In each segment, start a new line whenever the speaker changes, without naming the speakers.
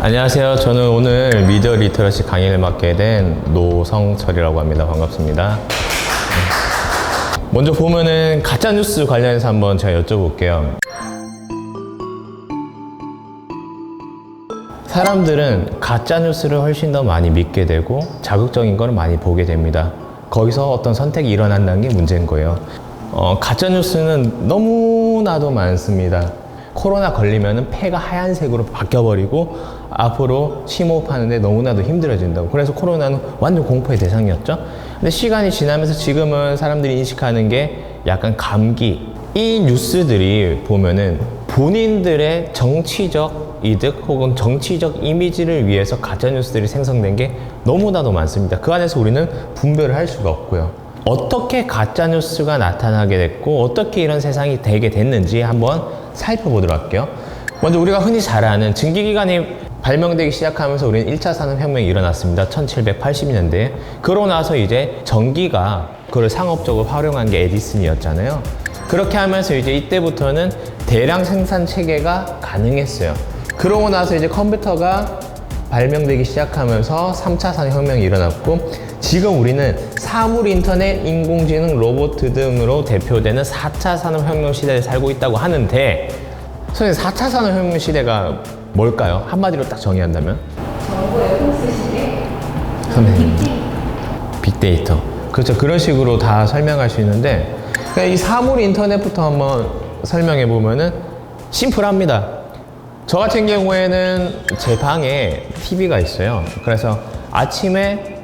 안녕하세요. 저는 오늘 미디어 리터러시 강의를 맡게 된 노성철이라고 합니다. 반갑습니다. 먼저 보면은 가짜뉴스 관련해서 한번 제가 여쭤볼게요. 사람들은 가짜뉴스를 훨씬 더 많이 믿게 되고 자극적인 걸 많이 보게 됩니다. 거기서 어떤 선택이 일어난다는 게 문제인 거예요. 가짜뉴스는 너무나도 많습니다. 코로나 걸리면은 폐가 하얀색으로 바뀌어버리고 앞으로 심호흡하는데 너무나도 힘들어진다고. 그래서 코로나는 완전 공포의 대상이었죠. 근데 시간이 지나면서 지금은 사람들이 인식하는 게 약간 감기. 이 뉴스들이 보면은 본인들의 정치적 이득 혹은 정치적 이미지를 위해서 가짜뉴스들이 생성된 게 너무나도 많습니다. 그 안에서 우리는 분별을 할 수가 없고요. 어떻게 가짜뉴스가 나타나게 됐고 어떻게 이런 세상이 되게 됐는지 한번 살펴보도록 할게요. 먼저 우리가 흔히 잘 아는 증기기관이 발명되기 시작하면서 우리는 1차 산업혁명이 일어났습니다. 1780년대에. 그러고 나서 이제 전기가 그걸 상업적으로 활용한 게 에디슨이었잖아요. 그렇게 하면서 이제 이때부터는 대량 생산 체계가 가능했어요. 그러고 나서 이제 컴퓨터가 발명되기 시작하면서 3차 산업혁명이 일어났고, 지금 우리는 사물 인터넷, 인공지능, 로봇 등으로 대표되는 4차 산업혁명 시대에 살고 있다고 하는데, 선생님 4차 산업혁명 시대가 뭘까요? 한마디로 딱 정의한다면?
정보의 홍수 시대.
선생님. 빅데이터. 그렇죠. 그런 식으로 다 설명할 수 있는데, 그러니까 이 사물 인터넷부터 한번 설명해 보면은 심플합니다. 저 같은 경우에는 제 방에 TV가 있어요. 그래서 아침에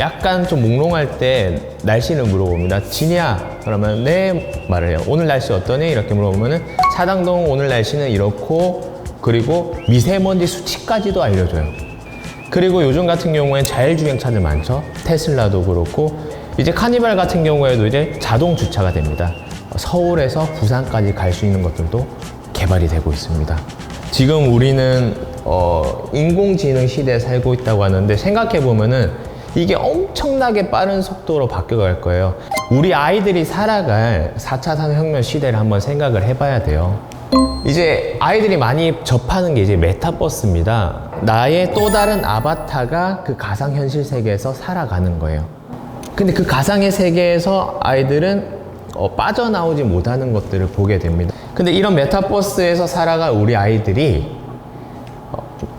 약간 좀 몽롱할 때 날씨를 물어봅니다. 지니야, 그러면 네 말을 해요. 오늘 날씨 어떠니? 이렇게 물어보면은 사당동 오늘 날씨는 이렇고, 그리고 미세먼지 수치까지도 알려줘요. 그리고 요즘 같은 경우엔 자율주행차들 많죠. 테슬라도 그렇고, 이제 카니발 같은 경우에도 이제 자동 주차가 됩니다. 서울에서 부산까지 갈 수 있는 것들도 개발이 되고 있습니다. 지금 우리는 인공지능 시대에 살고 있다고 하는데, 생각해보면은 이게 엄청나게 빠른 속도로 바뀌어갈 거예요. 우리 아이들이 살아갈 4차 산업혁명 시대를 한번 생각을 해봐야 돼요. 이제 아이들이 많이 접하는 게 이제 메타버스입니다. 나의 또 다른 아바타가 그 가상현실 세계에서 살아가는 거예요. 근데 그 가상의 세계에서 아이들은 빠져나오지 못하는 것들을 보게 됩니다. 근데 이런 메타버스에서 살아갈 우리 아이들이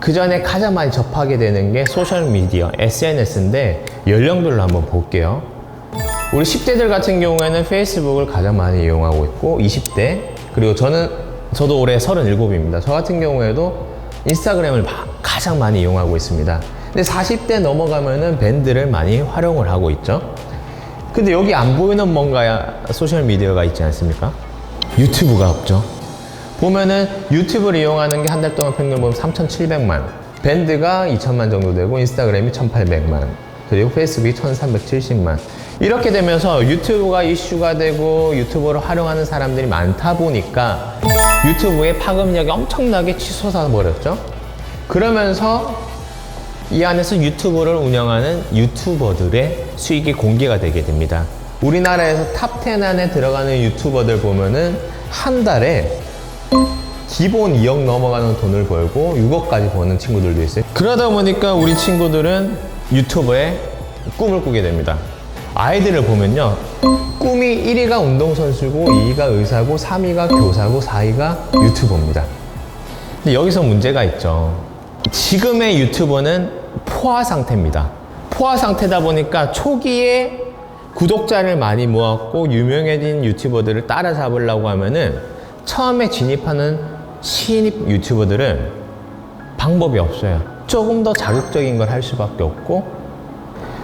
그 전에 가장 많이 접하게 되는 게 소셜미디어, SNS인데 연령별로 한번 볼게요. 우리 10대들 같은 경우에는 페이스북을 가장 많이 이용하고 있고, 20대, 그리고 저도 올해 37입니다. 저 같은 경우에도 인스타그램을 가장 많이 이용하고 있습니다. 근데 40대 넘어가면은 밴드를 많이 활용을 하고 있죠. 근데 여기 안 보이는 뭔가 소셜미디어가 있지 않습니까? 유튜브가 없죠. 보면은 유튜브를 이용하는 게 한 달 동안 평균 보면 3,700만, 밴드가 2,000만 정도 되고, 인스타그램이 1,800만, 그리고 페이스북이 1,370만. 이렇게 되면서 유튜브가 이슈가 되고 유튜브를 활용하는 사람들이 많다 보니까 유튜브의 파급력이 엄청나게 치솟아 버렸죠. 그러면서 이 안에서 유튜브를 운영하는 유튜버들의 수익이 공개가 되게 됩니다. 우리나라에서 탑10 안에 들어가는 유튜버들 보면은 한 달에 기본 2억 넘어가는 돈을 벌고 6억까지 버는 친구들도 있어요. 그러다 보니까 우리 친구들은 유튜버에 꿈을 꾸게 됩니다. 아이들을 보면요, 꿈이 1위가 운동선수고, 2위가 의사고, 3위가 교사고, 4위가 유튜버입니다. 근데 여기서 문제가 있죠. 지금의 유튜버는 포화 상태입니다. 포화 상태다 보니까 초기에 구독자를 많이 모았고 유명해진 유튜버들을 따라잡으려고 하면은 처음에 진입하는 신입 유튜버들은 방법이 없어요. 조금 더 자극적인 걸 할 수밖에 없고,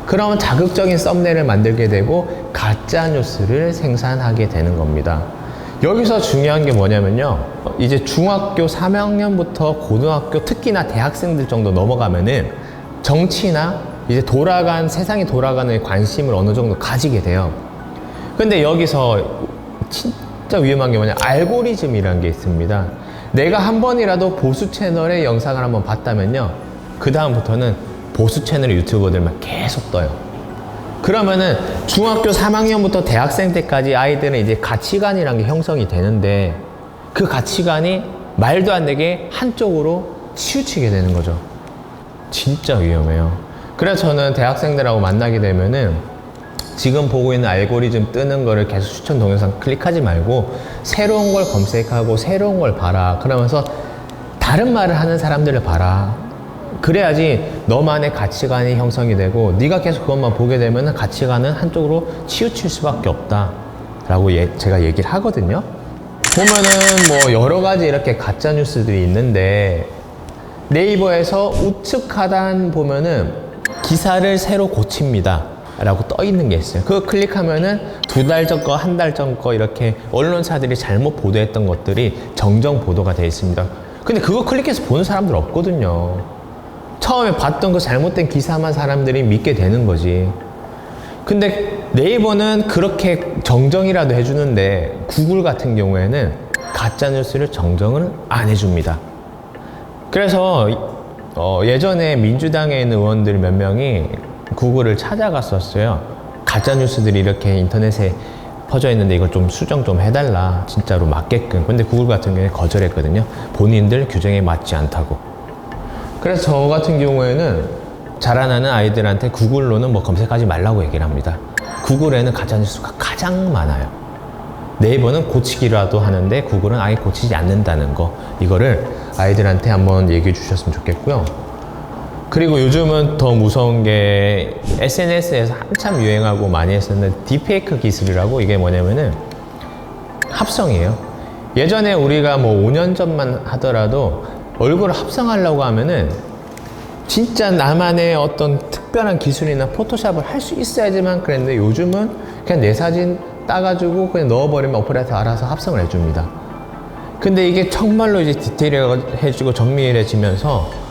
그러면 자극적인 썸네일을 만들게 되고 가짜 뉴스를 생산하게 되는 겁니다. 여기서 중요한 게 뭐냐면요, 이제 중학교 3학년부터 고등학교, 특히나 대학생들 정도 넘어가면은 정치나 이제 세상이 돌아가는 관심을 어느 정도 가지게 돼요. 근데 여기서 진짜 위험한 게 뭐냐, 알고리즘이라는 게 있습니다. 내가 한 번이라도 보수 채널의 영상을 한번 봤다면요, 그 다음부터는 보수 채널의 유튜버들만 계속 떠요. 그러면은 중학교 3학년부터 대학생 때까지 아이들은 이제 가치관이라는 게 형성이 되는데, 그 가치관이 말도 안 되게 한쪽으로 치우치게 되는 거죠. 진짜 위험해요. 그래서 저는 대학생들하고 만나게 되면은 지금 보고 있는 알고리즘 뜨는 거를 계속 추천 동영상 클릭하지 말고 새로운 걸 검색하고 새로운 걸 봐라. 그러면서 다른 말을 하는 사람들을 봐라. 그래야지 너만의 가치관이 형성이 되고 네가 계속 그것만 보게 되면 가치관은 한쪽으로 치우칠 수밖에 없다 라고 제가 얘기를 하거든요. 보면은 뭐 여러 가지 이렇게 가짜 뉴스들이 있는데 네이버에서 우측 하단 보면은 기사를 새로 고칩니다 라고 떠 있는 게 있어요. 그거 클릭하면은 2달 전 거, 1달 전 거 이렇게 언론사들이 잘못 보도했던 것들이 정정 보도가 되어 있습니다. 근데 그거 클릭해서 보는 사람들 없거든요. 처음에 봤던 그 잘못된 기사만 사람들이 믿게 되는 거지. 근데 네이버는 그렇게 정정이라도 해주는데 구글 같은 경우에는 가짜뉴스를 정정을 안 해줍니다. 그래서 예전에 민주당에 있는 의원들 몇 명이 구글을 찾아갔었어요. 가짜뉴스들이 이렇게 인터넷에 퍼져 있는데 이걸 좀 수정 좀 해달라. 진짜로 맞게끔. 근데 구글 같은 경우에 거절했거든요. 본인들 규정에 맞지 않다고. 그래서 저 같은 경우에는 자라나는 아이들한테 구글로는 뭐 검색하지 말라고 얘기를 합니다. 구글에는 가짜뉴스가 가장 많아요. 네이버는 고치기라도 하는데 구글은 아예 고치지 않는다는 거. 이거를 아이들한테 한번 얘기해 주셨으면 좋겠고요. 그리고 요즘은 더 무서운 게 SNS에서 한참 유행하고 많이 했었는데 딥페이크 기술이라고 이게 뭐냐면은 합성이에요. 예전에 우리가 뭐 5년 전만 하더라도 얼굴을 합성하려고 하면은 진짜 나만의 어떤 특별한 기술이나 포토샵을 할 수 있어야지만 그랬는데 요즘은 그냥 내 사진 따가지고 그냥 넣어버리면 어플에서 알아서 합성을 해줍니다. 근데 이게 정말로 이제 디테일해지고 정밀해지면서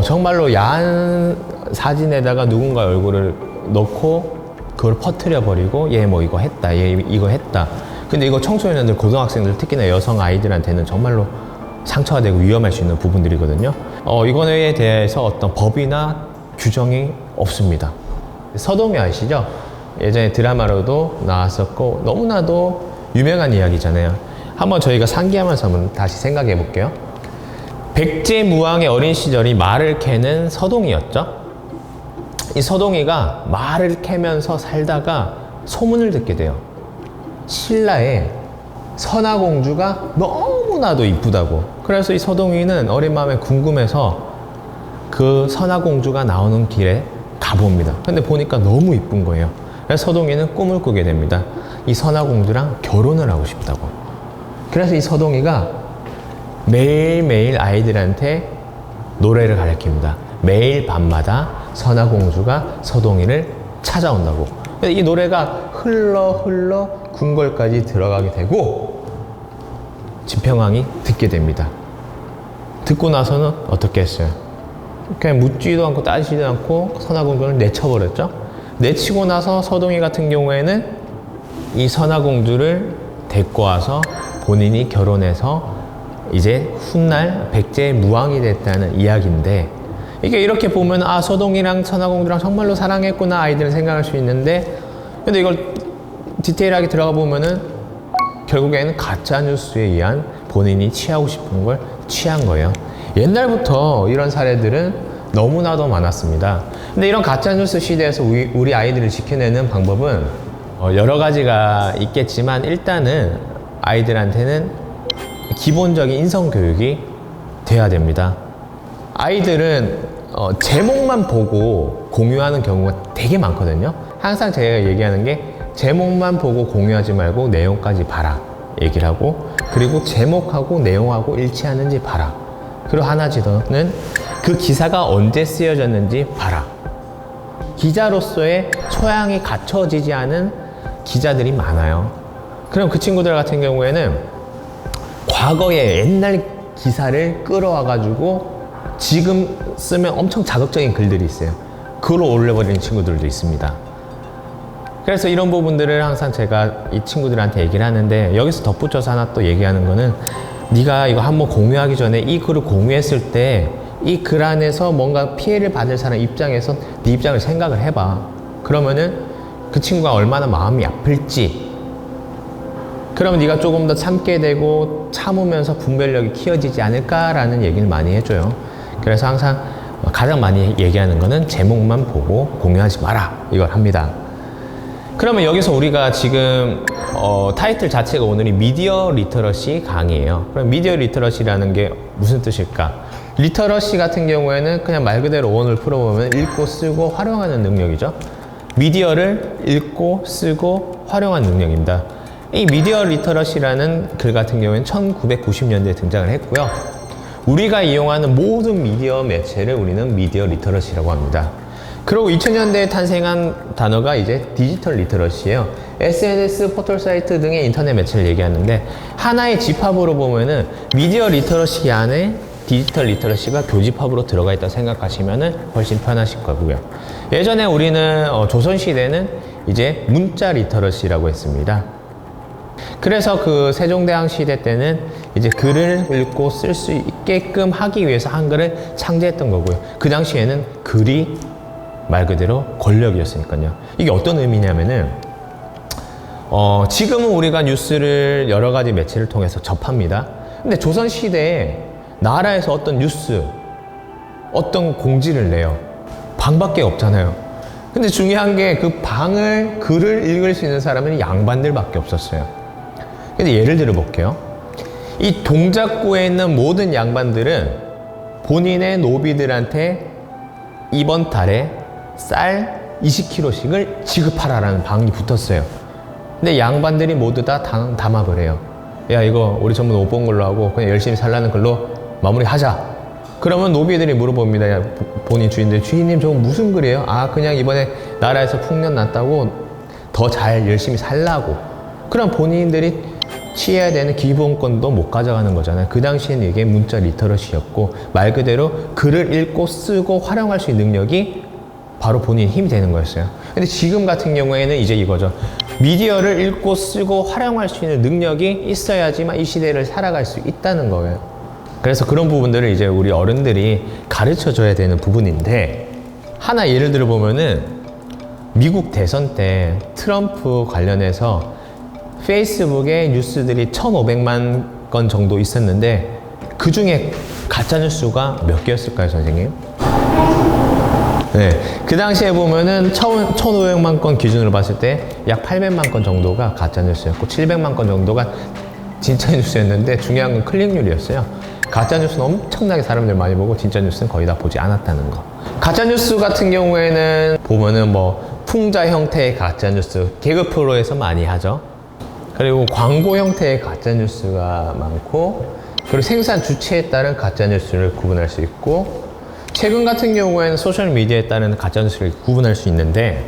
정말로 야한 사진에다가 누군가의 얼굴을 넣고 그걸 퍼뜨려 버리고 얘 뭐 이거 했다, 얘 이거 했다. 근데 이거 청소년들, 고등학생들, 특히나 여성 아이들한테는 정말로 상처가 되고 위험할 수 있는 부분들이거든요. 이거에 대해서 어떤 법이나 규정이 없습니다. 서동요 아시죠? 예전에 드라마로도 나왔었고 너무나도 유명한 이야기잖아요. 한번 저희가 상기하면서 한번 다시 생각해 볼게요. 백제무왕의 어린 시절이 말을 캐는 서동이었죠. 이 서동이가 말을 캐면서 살다가 소문을 듣게 돼요. 신라의 선화공주가 너무나도 이쁘다고. 그래서 이 서동이는 어린 마음에 궁금해서 그 선화공주가 나오는 길에 가봅니다. 근데 보니까 너무 이쁜 거예요. 그래서 서동이는 꿈을 꾸게 됩니다. 이 선화공주랑 결혼을 하고 싶다고. 그래서 이 서동이가 매일매일 아이들한테 노래를 가르칩니다. 매일 밤마다 선화공주가 서동이를 찾아온다고. 이 노래가 흘러 궁궐까지 들어가게 되고 진평왕이 듣게 됩니다. 듣고 나서는 어떻게 했어요? 그냥 묻지도 않고 따지지도 않고 선화공주를 내쳐버렸죠. 내치고 나서 서동이 같은 경우에는 이 선화공주를 데리고 와서 본인이 결혼해서 이제 훗날 백제무왕이 됐다는 이야기인데, 이게 이렇게 보면 아 서동이랑 선화공주랑 정말로 사랑했구나 아이들은 생각할 수 있는데, 근데 이걸 디테일하게 들어가 보면은 결국에는 가짜뉴스에 의한 본인이 취하고 싶은 걸 취한 거예요. 옛날부터 이런 사례들은 너무나도 많았습니다. 근데 이런 가짜뉴스 시대에서 우리 아이들을 지켜내는 방법은 여러 가지가 있겠지만 일단은 아이들한테는 기본적인 인성교육이 돼야 됩니다. 아이들은 제목만 보고 공유하는 경우가 되게 많거든요. 항상 제가 얘기하는 게 제목만 보고 공유하지 말고 내용까지 봐라 얘기를 하고, 그리고 제목하고 내용하고 일치하는지 봐라. 그리고 하나 더는 그 기사가 언제 쓰여졌는지 봐라. 기자로서의 소양이 갖춰지지 않은 기자들이 많아요. 그럼 그 친구들 같은 경우에는 과거의 옛날 기사를 끌어와 가지고 지금 쓰면 엄청 자극적인 글들이 있어요. 그걸 올려버리는 친구들도 있습니다. 그래서 이런 부분들을 항상 제가 이 친구들한테 얘기를 하는데, 여기서 덧붙여서 하나 또 얘기하는 거는, 네가 이거 한번 공유하기 전에 이 글을 공유했을 때 이 글 안에서 뭔가 피해를 받을 사람 입장에서 네 입장을 생각을 해봐. 그러면은 그 친구가 얼마나 마음이 아플지, 그러면 네가 조금 더 참게 되고 참으면서 분별력이 키워지지 않을까라는 얘기를 많이 해줘요. 그래서 항상 가장 많이 얘기하는 거는 제목만 보고 공유하지 마라 이걸 합니다. 그러면 여기서 우리가 지금 타이틀 자체가 오늘이 미디어 리터러시 강의예요. 그럼 미디어 리터러시라는 게 무슨 뜻일까? 리터러시 같은 경우에는 그냥 말 그대로 원을 풀어보면 읽고 쓰고 활용하는 능력이죠. 미디어를 읽고 쓰고 활용하는 능력입니다. 이 미디어 리터러시라는 글 같은 경우에는 1990년대에 등장을 했고요. 우리가 이용하는 모든 미디어 매체를 우리는 미디어 리터러시라고 합니다. 그리고 2000년대에 탄생한 단어가 이제 디지털 리터러시예요. SNS, 포털 사이트 등의 인터넷 매체를 얘기하는데 하나의 집합으로 보면은 미디어 리터러시 안에 디지털 리터러시가 교집합으로 들어가 있다 생각하시면은 훨씬 편하실 거고요. 예전에 우리는 조선시대는 이제 문자 리터러시라고 했습니다. 그래서 그 세종대왕 시대 때는 이제 글을 읽고 쓸 수 있게끔 하기 위해서 한글을 창제했던 거고요. 그 당시에는 글이 말 그대로 권력이었으니까요. 이게 어떤 의미냐면은 지금은 우리가 뉴스를 여러 가지 매체를 통해서 접합니다. 근데 조선시대에 나라에서 어떤 뉴스, 어떤 공지를 내요. 방밖에 없잖아요. 근데 중요한 게 그 방을, 글을 읽을 수 있는 사람은 양반들밖에 없었어요. 근데 예를 들어 볼게요. 이 동작구에 있는 모든 양반들은 본인의 노비들한테 이번 달에 쌀 20kg씩을 지급하라라는 방이 붙었어요. 근데 양반들이 모두 다 담합을 해요. 야, 이거 우리 전부 못 본 걸로 하고 그냥 열심히 살라는 걸로 마무리하자. 그러면 노비들이 물어봅니다. 야, 본인 주인들, 주인님 저거 무슨 글이에요? 아, 그냥 이번에 나라에서 풍년 났다고 더 잘 열심히 살라고. 그럼 본인들이 취해야 되는 기본권도 못 가져가는 거잖아요. 그 당시에는 이게 문자 리터러시였고 말 그대로 글을 읽고 쓰고 활용할 수 있는 능력이 바로 본인 힘이 되는 거였어요. 근데 지금 같은 경우에는 이제 이거죠. 미디어를 읽고 쓰고 활용할 수 있는 능력이 있어야지만 이 시대를 살아갈 수 있다는 거예요. 그래서 그런 부분들을 이제 우리 어른들이 가르쳐 줘야 되는 부분인데, 하나 예를 들어 보면은 미국 대선 때 트럼프 관련해서 페이스북에 뉴스들이 1,500만 건 정도 있었는데 그 중에 가짜뉴스가 몇 개였을까요, 선생님? 네, 그 당시에 보면은 1,500만 건 기준으로 봤을 때 약 800만 건 정도가 가짜뉴스였고 700만 건 정도가 진짜 뉴스였는데 중요한 건 클릭률이었어요. 가짜뉴스는 엄청나게 사람들 많이 보고 진짜 뉴스는 거의 다 보지 않았다는 거. 가짜뉴스 같은 경우에는 보면은 뭐 풍자 형태의 가짜뉴스, 개그 프로에서 많이 하죠. 그리고 광고 형태의 가짜뉴스가 많고, 그리고 생산 주체에 따른 가짜뉴스를 구분할 수 있고, 최근 같은 경우에는 소셜미디어에 따른 가짜뉴스를 구분할 수 있는데,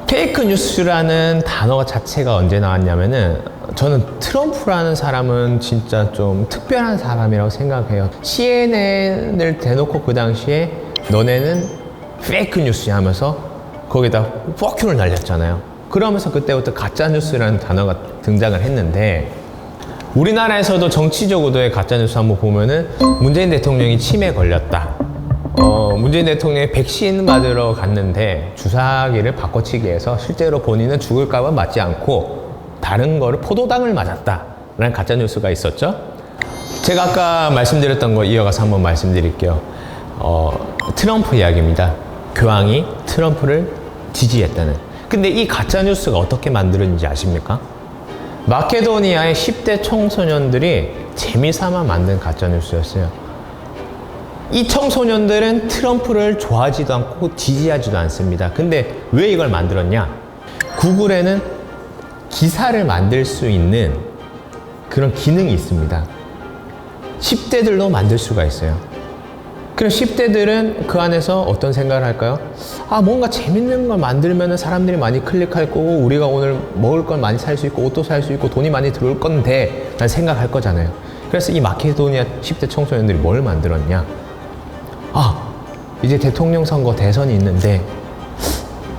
페이크 뉴스라는 단어 자체가 언제 나왔냐면은 저는 트럼프라는 사람은 진짜 좀 특별한 사람이라고 생각해요. CNN을 대놓고 그 당시에 너네는 페이크 뉴스야 하면서 거기다 퍼큐를 날렸잖아요. 그러면서 그때부터 가짜뉴스라는 단어가 등장을 했는데, 우리나라에서도 정치적으로의 가짜뉴스 한번 보면은 문재인 대통령이 치매에 걸렸다. 문재인 대통령이 백신 맞으러 갔는데 주사기를 바꿔치기 해서 실제로 본인은 죽을까봐 맞지 않고 다른 거를 포도당을 맞았다 라는 가짜뉴스가 있었죠. 제가 아까 말씀드렸던 거 이어가서 한번 말씀드릴게요. 트럼프 이야기입니다. 교황이 트럼프를 지지했다는. 근데 이 가짜뉴스가 어떻게 만들어진지 아십니까? 마케도니아의 10대 청소년들이 재미삼아 만든 가짜뉴스였어요. 이 청소년들은 트럼프를 좋아하지도 않고 지지하지도 않습니다. 근데 왜 이걸 만들었냐? 구글에는 기사를 만들 수 있는 그런 기능이 있습니다. 10대들도 만들 수가 있어요. 그럼 10대들은 그 안에서 어떤 생각을 할까요? 아, 뭔가 재밌는 걸 만들면 사람들이 많이 클릭할 거고 우리가 오늘 먹을 걸 많이 살 수 있고 옷도 살 수 있고 돈이 많이 들어올 건데 라는 생각할 거잖아요. 그래서 이 마케도니아 10대 청소년들이 뭘 만들었냐? 아, 이제 대통령 선거 대선이 있는데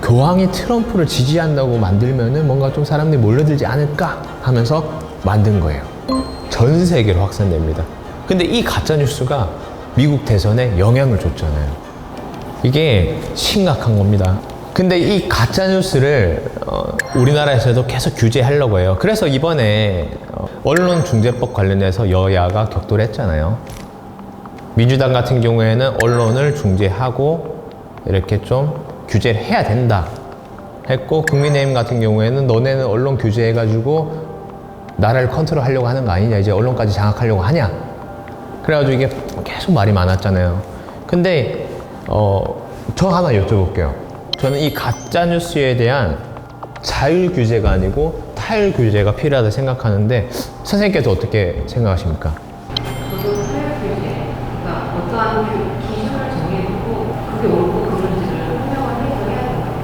교황이 트럼프를 지지한다고 만들면은 뭔가 좀 사람들이 몰려들지 않을까 하면서 만든 거예요. 전 세계로 확산됩니다. 근데 이 가짜뉴스가 미국 대선에 영향을 줬잖아요. 이게 심각한 겁니다. 근데 이 가짜뉴스를 우리나라에서도 계속 규제하려고 해요. 그래서 이번에 언론중재법 관련해서 여야가 격돌했잖아요. 민주당 같은 경우에는 언론을 중재하고 이렇게 좀 규제를 해야 된다 했고, 국민의힘 같은 경우에는 너네는 언론 규제해가지고 나라를 컨트롤하려고 하는 거 아니냐, 이제 언론까지 장악하려고 하냐, 그래가지고 이게 계속 말이 많았잖아요. 근데 저 하나 여쭤볼게요. 저는 이 가짜뉴스에 대한 자율 규제가 아니고 타율 규제가 필요하다 생각하는데, 선생님께서 어떻게 생각하십니까?
저도 사회규제, 그러니까 어떠한 기준을 정해놓고 그게 옳고 그른지를 설명을 해서 해야 된다고.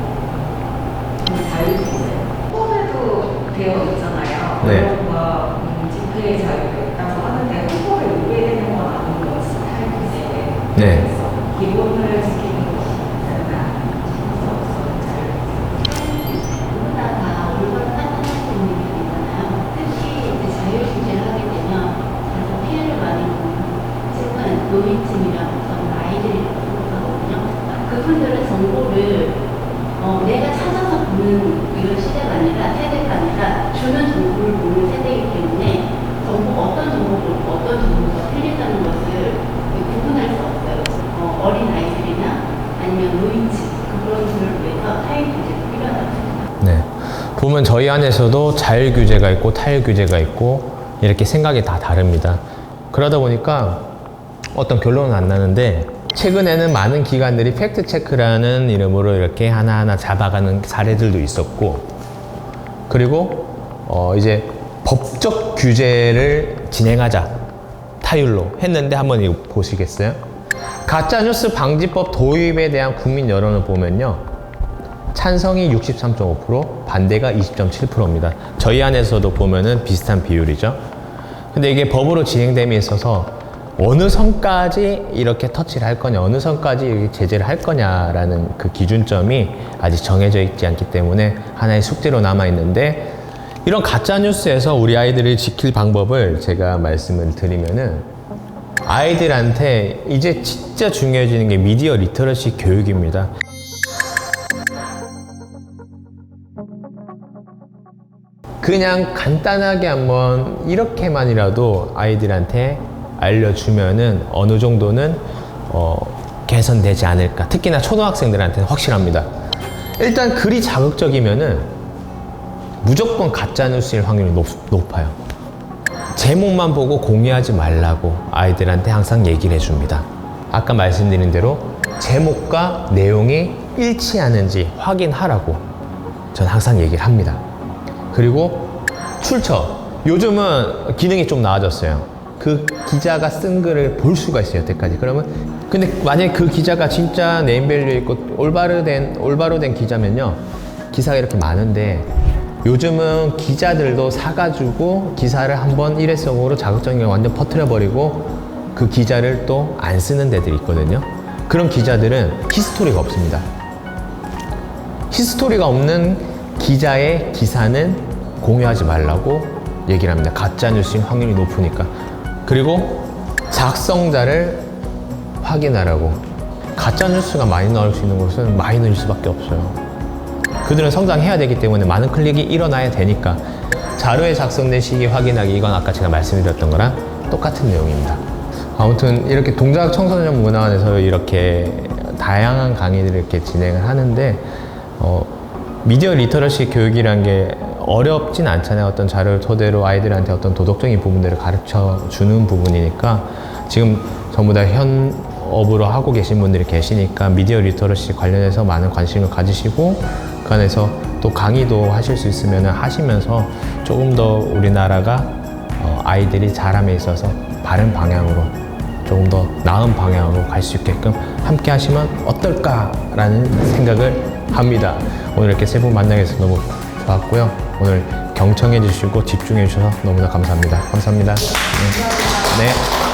근데 자율규제, 홍보에도 되어 있잖아요.
네.
언론과 집회의 자유가 있다고 하는데 홍보를 우회되는 건 아닌 것이 사회규제에
네.
그래서 기본을 지키는 것이 된다. 자율규제.
누구나 다 올바로 판단할 수 있는 게 있잖아요. 특히 이제 자율규제를 하게 되면 그래서 피해를 많이 보는 슬픈 노인층이라부터 아이들이 생각하거든요. 그분들은 정보를 내가 찾아서 보는 이런 시대가 아니라 세대가 아니라 주는 정보를 보는 세대이기 때문에 어떤 정보가 어떤 정보가 틀리다는 것을 구분할 수 없어요. 어린 아이들이나 아니면 노인층 그런 분을 위해서 타인 규제도 필요하다고 생각합니다.
네. 보면 저희 안에서도 자율 규제가 있고 타율 규제가 있고 이렇게 생각이 다 다릅니다. 그러다 보니까 어떤 결론은 안 나는데, 최근에는 많은 기관들이 팩트 체크라는 이름으로 이렇게 하나하나 잡아가는 사례들도 있었고, 그리고 이제 법적 규제를 진행하자 타율로 했는데, 한번 이거 보시겠어요? 가짜뉴스 방지법 도입에 대한 국민 여론을 보면요, 찬성이 63.5%, 반대가 20.7%입니다. 저희 안에서도 보면은 비슷한 비율이죠. 근데 이게 법으로 진행됨에 있어서 어느 선까지 이렇게 터치를 할 거냐, 어느 선까지 이렇게 제재를 할 거냐라는 그 기준점이 아직 정해져 있지 않기 때문에 하나의 숙제로 남아 있는데, 이런 가짜뉴스에서 우리 아이들을 지킬 방법을 제가 말씀을 드리면은, 아이들한테 이제 진짜 중요해지는 게 미디어 리터러시 교육입니다. 그냥 간단하게 한번 이렇게만이라도 아이들한테 알려주면은 어느 정도는 개선되지 않을까. 특히나 초등학생들한테는 확실합니다. 일단 글이 자극적이면은 무조건 가짜뉴스일 확률이 높아요. 제목만 보고 공유하지 말라고 아이들한테 항상 얘기를 해줍니다. 아까 말씀드린 대로 제목과 내용이 일치하는지 확인하라고 저는 항상 얘기를 합니다. 그리고 출처, 요즘은 기능이 좀 나아졌어요. 그 기자가 쓴 글을 볼 수가 있어요, 여태까지. 그러면 근데 만약에 그 기자가 진짜 네임밸류 있고 올바로 된 기자면요, 기사가 이렇게 많은데, 요즘은 기자들도 사가지고 기사를 한번 일회성으로 자극적인 걸 완전 퍼뜨려버리고 그 기자를 또 안 쓰는 데들이 있거든요. 그런 기자들은 히스토리가 없습니다. 히스토리가 없는 기자의 기사는 공유하지 말라고 얘기를 합니다. 가짜뉴스인 확률이 높으니까. 그리고 작성자를 확인하라고. 가짜뉴스가 많이 나올 수 있는 곳은 마이너일 수밖에 없어요. 그들은 성장해야 되기 때문에 많은 클릭이 일어나야 되니까. 자료에 작성된 시기 확인하기, 이건 아까 제가 말씀드렸던 거랑 똑같은 내용입니다. 아무튼 이렇게 동작 청소년 문화원에서 이렇게 다양한 강의들을 이렇게 진행을 하는데, 미디어 리터러시 교육이란 게 어렵진 않잖아요. 어떤 자료를 토대로 아이들한테 어떤 도덕적인 부분들을 가르쳐 주는 부분이니까, 지금 전부 다 현업으로 하고 계신 분들이 계시니까 미디어 리터러시 관련해서 많은 관심을 가지시고, 그 안에서 또 강의도 하실 수 있으면 하시면서 조금 더 우리나라가 아이들이 자람에 있어서 바른 방향으로, 조금 더 나은 방향으로 갈 수 있게끔 함께 하시면 어떨까라는 생각을 합니다. 오늘 이렇게 세 분 만나게 돼서 너무 좋았고요. 오늘 경청해 주시고 집중해 주셔서 너무나 감사합니다. 감사합니다. 네.